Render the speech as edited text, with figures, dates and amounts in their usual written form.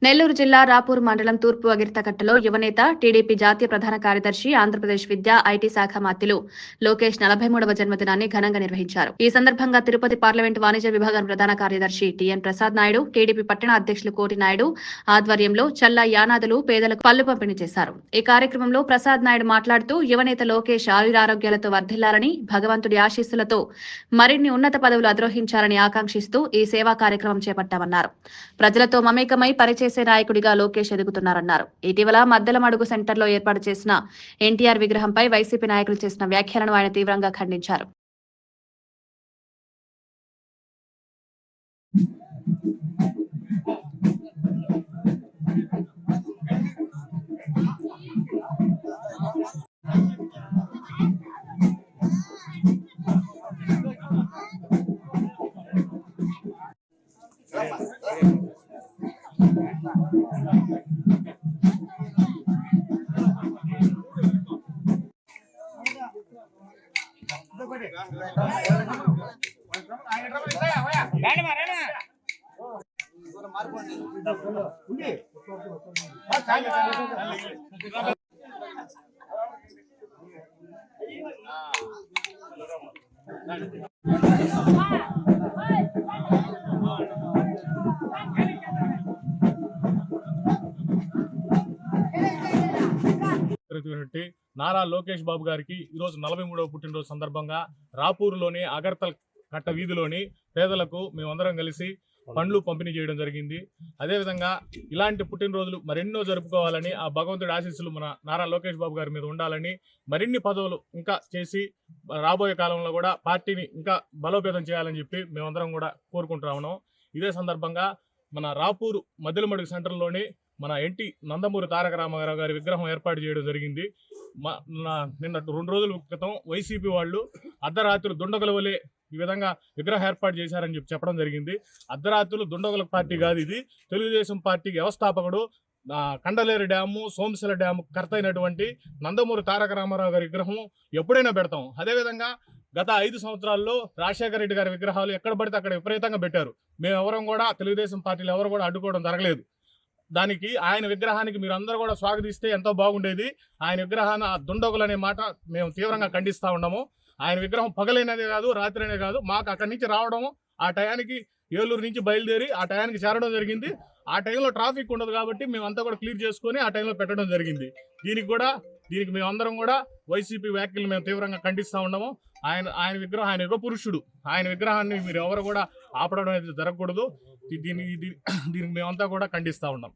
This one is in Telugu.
నెల్లూరు జిల్లా రాపూర్ మండలం తూర్పు అగిరితకట్టలో యువనేత టీడీపీ జాతీయ ప్రధాన కార్యదర్శి ఆంధ్రప్రదేశ్ విద్యా ఐటీ శాఖ మంత్రులు లోకేష్ 43వ జన్మదినాన్ని ఘనంగా నిర్వహించారు. ఈ సందర్భంగా తిరుపతి పార్లమెంట్ వాణిజ్య విభాగం ప్రధాన కార్యదర్శి టిఎన్ ప్రసాద్ నాయుడు, టీడీపీ పట్టణ అధ్యక్షులు కోటి నాయుడు ఆధ్వర్యంలో చల్ల యానాదులు పేదలకు పళ్లు పంపిణీ చేశారు. ఈ కార్యక్రమంలో ప్రసాద్ నాయుడు మాట్లాడుతూ యువనేత లోకేష్ ఆయురారోగ్యాలతో వర్ధిల్లాలని, భగవంతుడి ఆశీస్సులతో మరిన్ని ఉన్నత పదవులు అధిరోహించాలని ఆకాంక్షిస్తూ ఈ సేవా కార్యక్రమం చేపట్టామన్నారు. ప్రజలతో మమేకమై పరిచయ చేసే నాయకుడిగా లోకేష్ ఎదుగుతున్నారన్నారు. ఇటీవల మద్దెలమడుగు సెంటర్లో ఏర్పాటు చేసిన ఎన్టీఆర్ విగ్రహంపై వైసీపీ నాయకులు చేసిన వ్యాఖ్యలను ఆయన తీవ్రంగా ఖండించారు. నారా లోకేష్ బాబు గారికి ఈరోజు 43వ పుట్టినరోజు సందర్భంగా రాపూర్లోని అగర్తల్ కట్ట వీధిలోని పేదలకు మేమందరం కలిసి పండ్లు పంపిణీ చేయడం జరిగింది. అదేవిధంగా ఇలాంటి పుట్టినరోజులు మరెన్నో జరుపుకోవాలని, ఆ భగవంతుడి ఆశీస్సులు మన నారా లోకేష్ బాబు గారి మీద ఉండాలని, మరిన్ని పదవులు ఇంకా చేసి రాబోయే కాలంలో కూడా పార్టీని ఇంకా బలోపేతం చేయాలని చెప్పి మేమందరం కూడా కోరుకుంటా ఉన్నాం. ఇదే సందర్భంగా మన రాపూరు మద్దెలమడుగు సెంటర్లోని మన నందమూరి తారక రామారావు గారి విగ్రహం ఏర్పాటు చేయడం జరిగింది. నిన్న 2 రోజుల క్రితం వైసీపీ వాళ్ళు అర్ధరాత్రులు దుండగుల వలె ఈ విధంగా విగ్రహం ఏర్పాటు చేశారని చెప్పడం జరిగింది. అర్ధరాత్రులు దుండగుల పార్టీ కాదు, ఇది తెలుగుదేశం పార్టీ వ్యవస్థాపకుడు కండలేరు డ్యాము, సోమశిల డ్యాము కర్త అయినటువంటి నందమూరి తారక రామారావు గారి విగ్రహం ఎప్పుడైనా పెడతాం. అదేవిధంగా గత 5 సంవత్సరాల్లో రాజశేఖర రెడ్డి గారి విగ్రహాలు ఎక్కడ పడితే అక్కడ విపరీతంగా పెట్టారు. మేమెవరం కూడా తెలుగుదేశం పార్టీలు ఎవరు కూడా అడ్డుకోవడం జరగలేదు. దానికి ఆయన విగ్రహానికి మీరందరూ కూడా స్వాగతిస్తే ఎంతో బాగుండేది. ఆయన విగ్రహాన్ని దుండగులు అనే మాట మేము తీవ్రంగా ఖండిస్తూ ఉన్నాము. ఆయన విగ్రహం పగలైనదే కాదు, రాత్రినే కాదు, మాకు అక్కడి నుంచి రావడము, ఆ టయానికి ఏలూరు నుంచి బయలుదేరి ఆ టయానికి చేరడం జరిగింది. ఆ టైంలో ట్రాఫిక్ ఉండదు కాబట్టి మేమంతా కూడా క్లియర్ చేసుకొని ఆ టైంలో పెట్టడం జరిగింది. దీనికి మేమందరం కూడా వైసీపీ వ్యాఖ్యలు మేము తీవ్రంగా ఖండిస్తూ ఉన్నాము. ఆయన విగ్రహం, ఆయన యుగ పురుషుడు, ఆయన విగ్రహాన్ని మీరు ఎవరు కూడా ఆపడం అనేది జరగకూడదు. దీనికి మేమంతా కూడా ఖండిస్తూ ఉన్నాం.